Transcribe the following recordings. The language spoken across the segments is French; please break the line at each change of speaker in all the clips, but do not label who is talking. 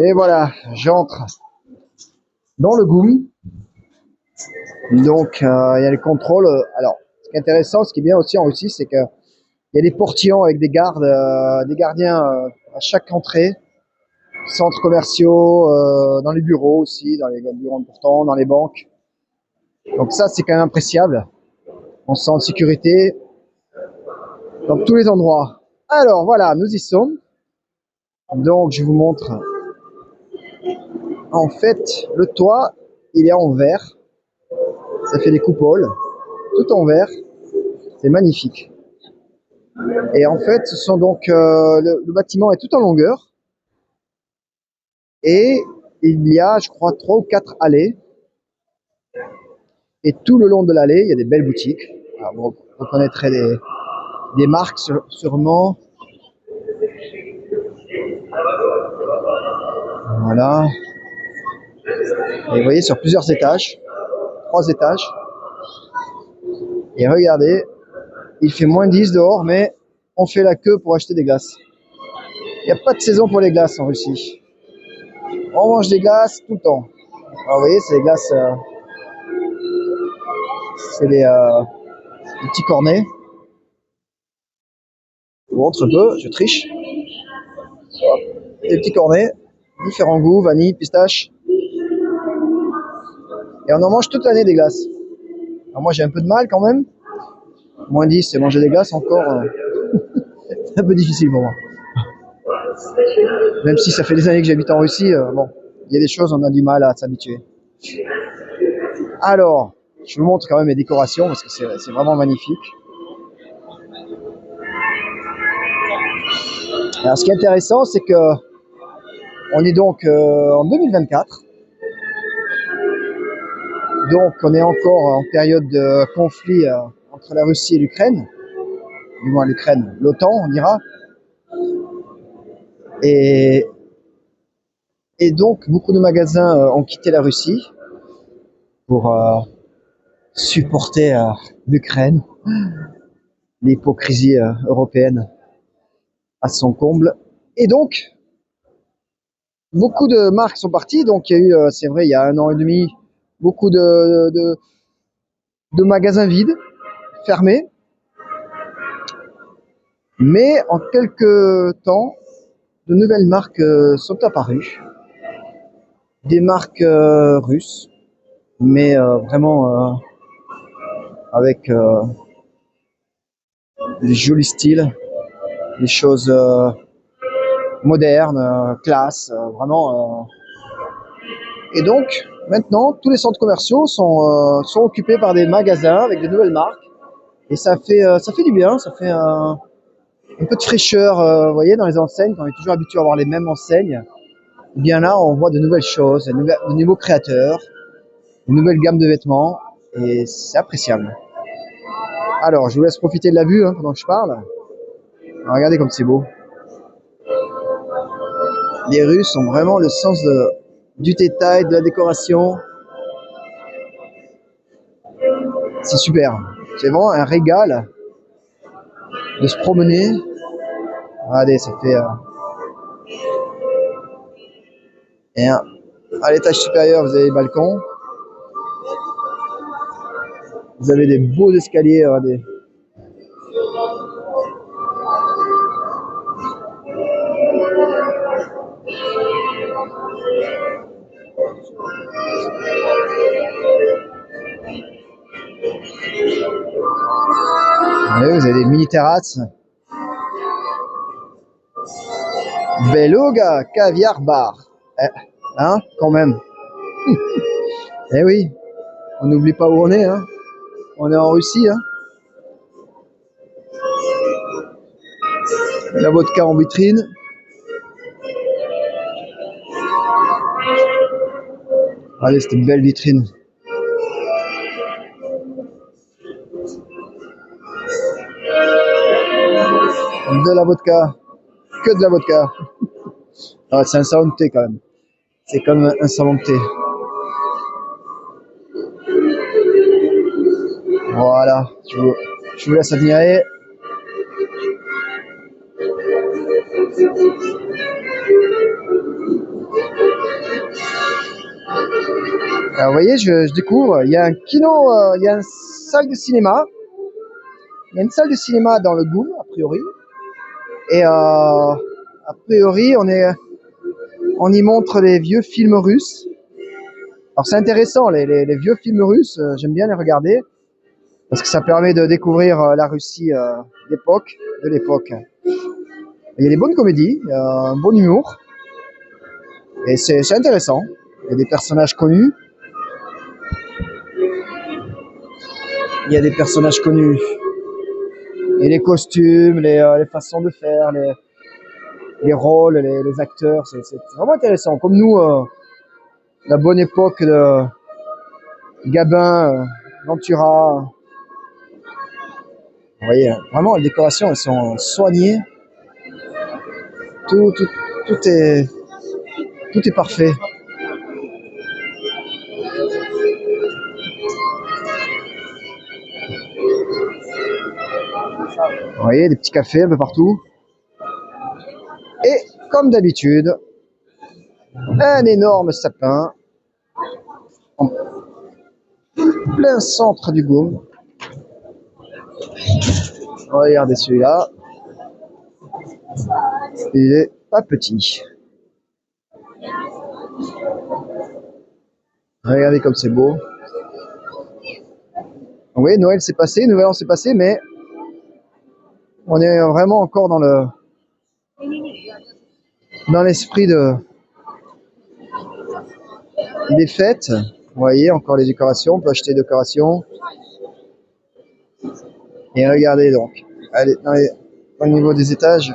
Et voilà, j'entre dans le GOM. Donc, il y a les contrôles. Alors, ce qui est intéressant, ce qui est bien aussi en Russie, c'est qu'il y a des portillons avec des gardes, des gardiens à chaque entrée. Centres commerciaux, dans les bureaux aussi, dans les bureaux importants, dans les banques. Donc ça, c'est quand même appréciable. On se sent en sécurité dans tous les endroits. Alors voilà, nous y sommes. Donc je vous montre. En fait, le toit, il est en verre. Ça fait des coupoles, tout en verre. C'est magnifique. Et en fait, ce sont donc le bâtiment est tout en longueur. Et il y a, je crois, 3 ou 4 allées. Et tout le long de l'allée, il y a des belles boutiques. Alors, vous reconnaîtrez des marques sûrement. Voilà. Et vous voyez, sur plusieurs étages, 3 étages. Et regardez, il fait -10 dehors, mais on fait la queue pour acheter des glaces. Il n'y a pas de saison pour les glaces en Russie. On mange des glaces tout le temps. Alors, vous voyez, c'est des glaces, c'est des petits cornets. Je vous montre un peu, je triche. Des petits cornets, différents goûts, vanille, pistache. Et on en mange toute l'année des glaces. Alors moi j'ai un peu de mal quand même. -10, c'est manger des glaces encore. C'est un peu difficile pour moi. Même si ça fait des années que j'habite en Russie, bon, il y a des choses, on a du mal à s'habituer. Alors, je vous montre quand même les décorations parce que c'est vraiment magnifique. Alors, ce qui est intéressant, c'est que on est donc en 2024. Donc, on est encore en période de conflit entre la Russie et l'Ukraine. Du moins l'Ukraine, l'OTAN, on dira. Et, et donc, beaucoup de magasins ont quitté la Russie pour supporter l'Ukraine. L'hypocrisie européenne à son comble. Et donc, beaucoup de marques sont parties. Donc, il y a eu, c'est vrai, il y a 1 an et demi, beaucoup de magasins vides, fermés. Mais en quelques temps, de nouvelles marques sont apparues. Des marques russes, mais vraiment avec des jolis styles, des choses modernes, classe, vraiment. Et donc, maintenant, tous les centres commerciaux sont occupés par des magasins avec de nouvelles marques. Et ça fait du bien, ça fait un peu de fraîcheur, vous voyez, dans les enseignes, quand on est toujours habitué à avoir les mêmes enseignes. Et bien là, on voit de nouvelles choses, de nouveaux créateurs, une nouvelle gamme de vêtements, et c'est appréciable. Alors, je vous laisse profiter de la vue pendant que je parle. Alors, regardez comme c'est beau. Les Russes ont vraiment le sens du détail, de la décoration. C'est super. C'est vraiment un régal de se promener. Regardez, ça fait... Et à l'étage supérieur, vous avez les balcons. Vous avez des beaux escaliers, regardez. Vous avez des mini-terrasses. Beluga Caviar Bar. Hein, quand même. Eh oui, on n'oublie pas où on est, hein. On est en Russie, hein. La vodka en vitrine. Allez, c'était une belle vitrine. De la vodka. Que de la vodka. Ah, c'est un salon de thé quand même. C'est comme un salon de thé. Voilà, je vous laisse admirer. Alors, vous voyez, je découvre, il y a un kino, il y a une salle de cinéma. Il y a une salle de cinéma dans le GUM, a priori. Et a priori, on y montre les vieux films russes. Alors c'est intéressant, les vieux films russes, j'aime bien les regarder, parce que ça permet de découvrir la Russie de l'époque. Il y a des bonnes comédies, il y a un bon humour, et c'est intéressant. Il y a des personnages connus. Et les costumes, les façons de faire, les rôles, les acteurs, c'est vraiment intéressant. Comme nous, la bonne époque de Gabin, Ventura. Vous voyez, vraiment, les décorations, elles sont soignées. Tout est parfait. Vous voyez, des petits cafés un peu partout. Et comme d'habitude, un énorme sapin en plein centre du GUM. Regardez celui-là. Il est pas petit. Regardez comme c'est beau. Oui, Noël s'est passé, Nouvel An s'est passé, mais on est vraiment encore dans l'esprit des fêtes. Vous voyez, encore les décorations, on peut acheter des décorations. Et regardez donc, allez, au niveau des étages.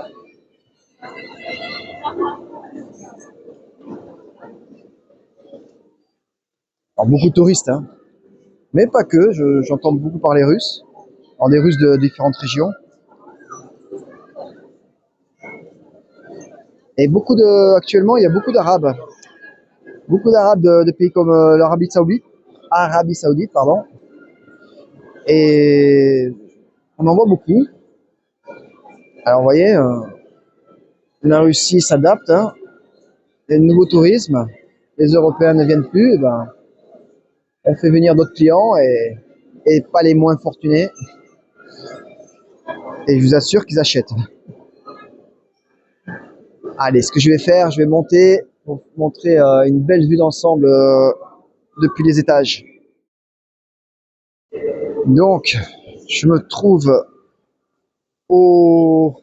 Alors beaucoup de touristes, hein. Mais pas que, j'entends beaucoup parler russe. Alors des Russes de différentes régions. Et actuellement, il y a beaucoup d'Arabes. Beaucoup d'Arabes de pays comme Arabie Saoudite, pardon. Et on en voit beaucoup. Alors vous voyez, la Russie s'adapte, hein. Il y a de nouveaux tourismes. Les Européens ne viennent plus, ben, on fait venir d'autres clients et pas les moins fortunés. Et je vous assure qu'ils achètent. Allez, ce que je vais faire, je vais monter pour vous montrer une belle vue d'ensemble depuis les étages. Donc, je me trouve au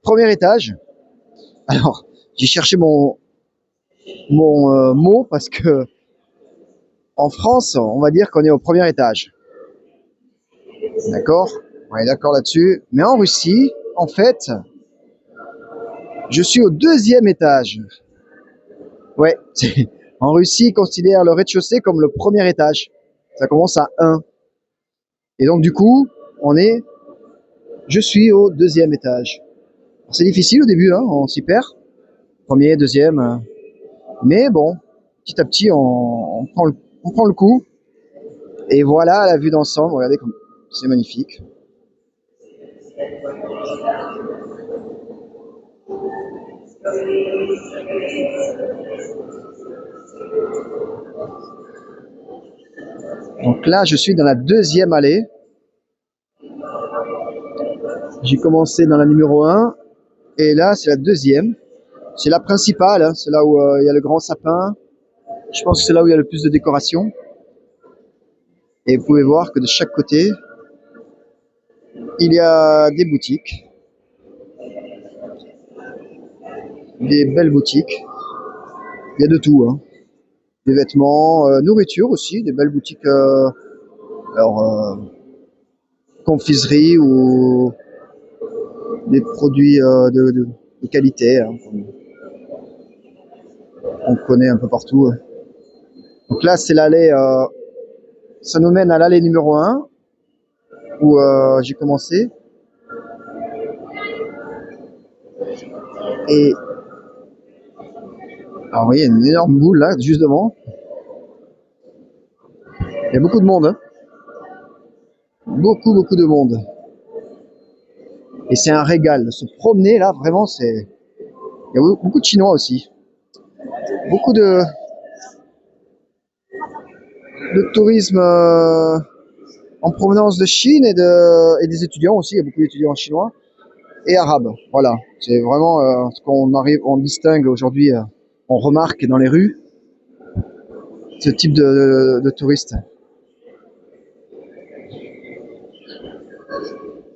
premier étage. Alors, j'ai cherché mon mot parce que en France, on va dire qu'on est au premier étage. D'accord? On est d'accord là-dessus. Mais en Russie, en fait, je suis au deuxième étage. Ouais, en Russie, ils considèrent le rez-de-chaussée comme le premier étage. Ça commence à 1. Et donc, du coup, je suis au deuxième étage. C'est difficile au début, hein, on s'y perd. Premier, deuxième. Mais bon, petit à petit, on prend le coup. Et voilà la vue d'ensemble. Regardez comme c'est magnifique. Donc là, je suis dans la deuxième allée. J'ai commencé dans la numéro 1. Et là, c'est la deuxième. C'est la principale. Hein, c'est là où il y a le grand sapin. Je pense que c'est là où il y a le plus de décoration. Et vous pouvez voir que de chaque côté, il y a des boutiques. Des belles boutiques. Il y a de tout. Hein. Des vêtements, nourriture aussi. Des belles boutiques. Confiserie ou des produits de qualité. Hein, on connaît un peu partout. Hein. Donc là, c'est l'allée. Ça nous mène à l'allée numéro 1 où j'ai commencé. Et alors, vous voyez, il y a une énorme boule là, juste devant. Il y a beaucoup de monde. Hein. Beaucoup de monde. Et c'est un régal. Se promener là, vraiment, c'est Il y a beaucoup de Chinois aussi. Beaucoup de tourisme en provenance de Chine et des étudiants aussi. Il y a beaucoup d'étudiants chinois et arabes. Voilà, c'est vraiment ce on distingue aujourd'hui, on remarque dans les rues ce type de touristes.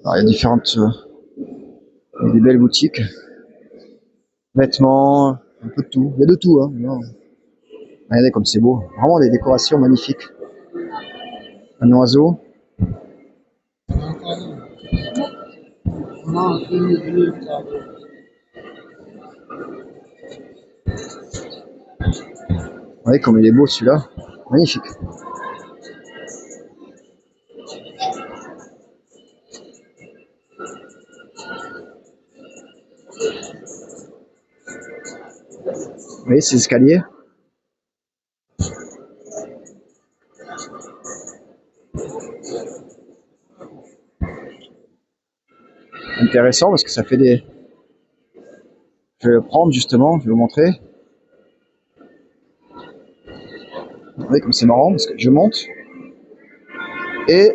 Alors, il y a des belles boutiques, vêtements, un peu de tout. Il y a de tout, hein. Regardez comme c'est beau. Vraiment des décorations magnifiques. Un oiseau. Regardez comme il est beau celui-là. Magnifique. Vous voyez ces escaliers? Intéressant parce que ça fait des... Je vais le prendre justement, je vais vous montrer. Regardez comme c'est marrant parce que je monte et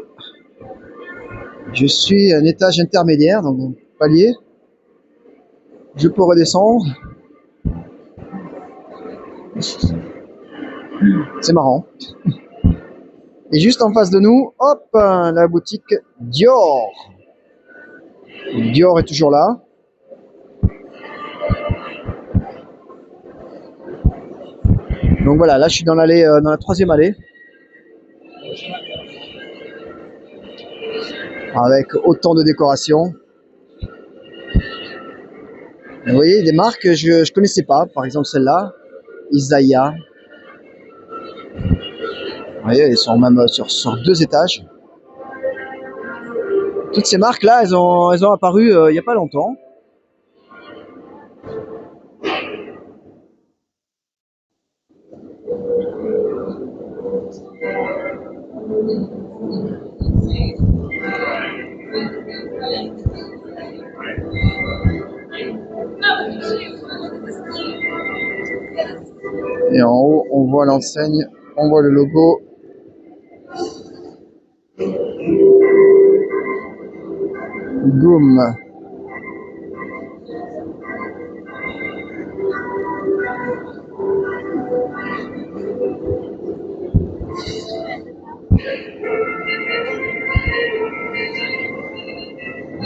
je suis à un étage intermédiaire, donc un palier. Je peux redescendre. C'est marrant. Et juste en face de nous, hop, la boutique Dior. Dior est toujours là. Donc voilà, là je suis dans l'allée, dans la 3e allée, avec autant de décorations. Vous voyez, des marques que je connaissais pas, par exemple celle-là, Isaiah. Vous voyez, elles sont même sur 2 étages. Toutes ces marques-là, elles ont apparu il n'y a pas longtemps. Et en haut, on voit l'enseigne, on voit le logo. Goom.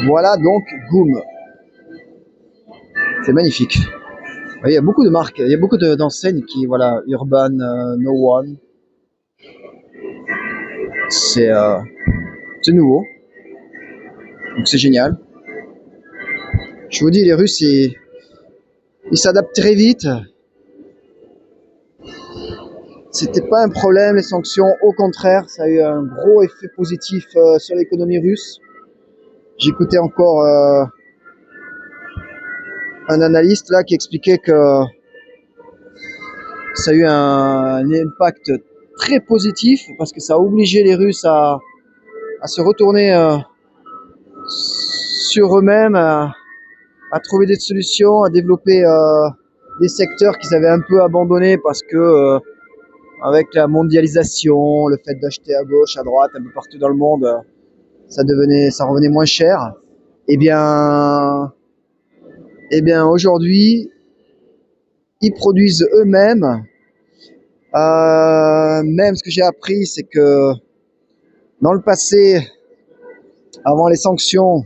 Voilà donc Goom. C'est magnifique. Il y a beaucoup de marques, il y a beaucoup d'enseignes qui, voilà, Urban, No One. C'est nouveau. Donc c'est génial. Je vous dis, les Russes, ils s'adaptent très vite. C'était pas un problème, les sanctions. Au contraire, ça a eu un gros effet positif sur l'économie russe. J'écoutais encore un analyste là qui expliquait que ça a eu un impact très positif parce que ça a obligé les Russes à se retourner sur eux-mêmes, à trouver des solutions, à développer des secteurs qu'ils avaient un peu abandonnés parce que avec la mondialisation, le fait d'acheter à gauche, à droite, un peu partout dans le monde, ça revenait moins cher. Eh bien aujourd'hui, ils produisent eux-mêmes. Même ce que j'ai appris, c'est que dans le passé, avant les sanctions,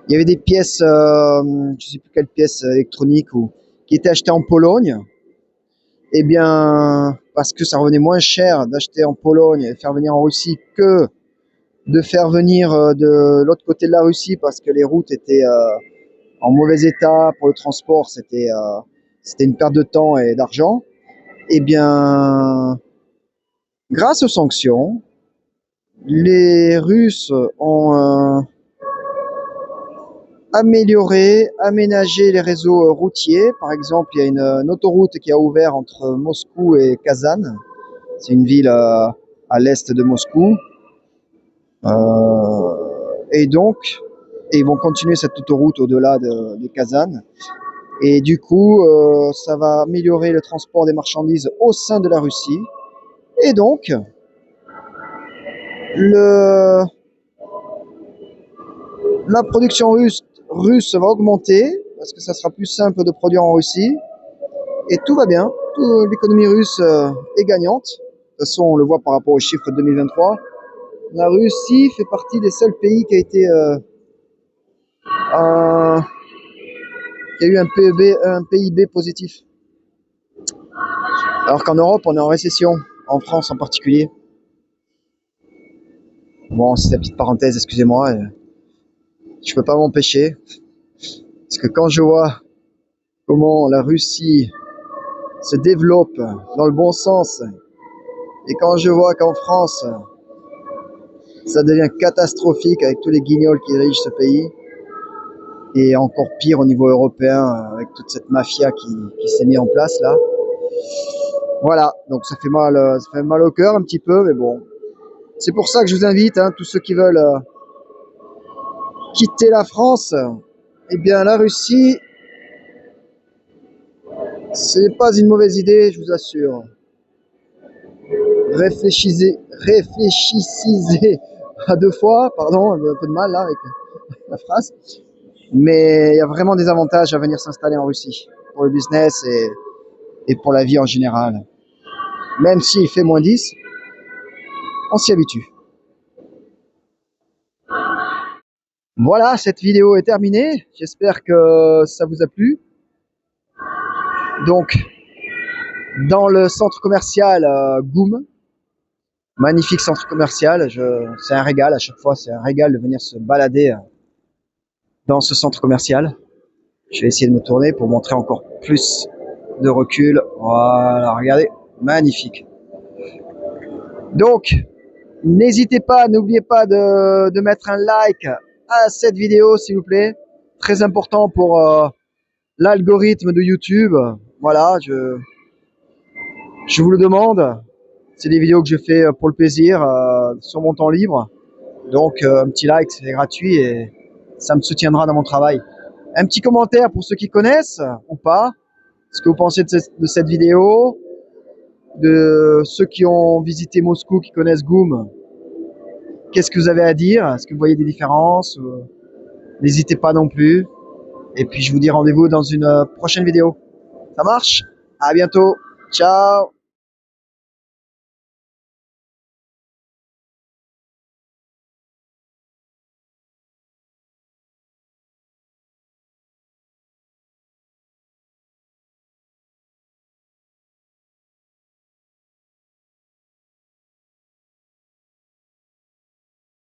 il y avait des pièces, je ne sais plus quelles pièces électroniques qui étaient achetées en Pologne. Eh bien, parce que ça revenait moins cher d'acheter en Pologne et faire venir en Russie que de faire venir de l'autre côté de la Russie parce que les routes étaient en mauvais état pour le transport, c'était une perte de temps et d'argent. Eh bien, grâce aux sanctions, les Russes ont aménagé les réseaux routiers. Par exemple, il y a une autoroute qui a ouvert entre Moscou et Kazan. C'est une ville à l'est de Moscou. Et donc, ils vont continuer cette autoroute au-delà de Kazan. Et du coup, ça va améliorer le transport des marchandises au sein de la Russie. Et donc, la production russe va augmenter parce que ça sera plus simple de produire en Russie. Et tout va bien. L'économie russe est gagnante. De toute façon, on le voit par rapport aux chiffres de 2023. La Russie fait partie des seuls pays qui a été qui a eu un PIB positif. Alors qu'en Europe, on est en récession, en France en particulier. Bon, c'est la petite parenthèse, excusez-moi. Je peux pas m'empêcher. Parce que quand je vois comment la Russie se développe dans le bon sens, et quand je vois qu'en France, ça devient catastrophique avec tous les guignols qui dirigent ce pays, et encore pire au niveau européen avec toute cette mafia qui s'est mise en place là. Voilà, donc ça fait mal au cœur un petit peu, mais bon. C'est pour ça que je vous invite, tous ceux qui veulent quitter la France, eh bien la Russie, c'est pas une mauvaise idée, je vous assure. Réfléchissez à deux fois, pardon, un peu de mal là avec la phrase. Mais il y a vraiment des avantages à venir s'installer en Russie, pour le business et pour la vie en général. Même s'il fait -10, on s'y habitue. Voilà, cette vidéo est terminée. J'espère que ça vous a plu. Donc, dans le centre commercial Goum, magnifique centre commercial, c'est un régal à chaque fois, c'est un régal de venir se balader dans ce centre commercial. Je vais essayer de me tourner pour montrer encore plus de recul. Voilà, regardez, magnifique. Donc, n'hésitez pas, n'oubliez pas de mettre un like à cette vidéo, s'il vous plaît. Très important pour l'algorithme de YouTube. Voilà, je vous le demande. C'est des vidéos que je fais pour le plaisir, sur mon temps libre. Donc, un petit like, c'est gratuit et ça me soutiendra dans mon travail. Un petit commentaire pour ceux qui connaissent ou pas. Ce que vous pensez de cette vidéo. De ceux qui ont visité Moscou, qui connaissent Goum. Qu'est-ce que vous avez à dire? Est-ce que vous voyez des différences? N'hésitez pas non plus. Et puis, je vous dis rendez-vous dans une prochaine vidéo. Ça marche? À bientôt. Ciao.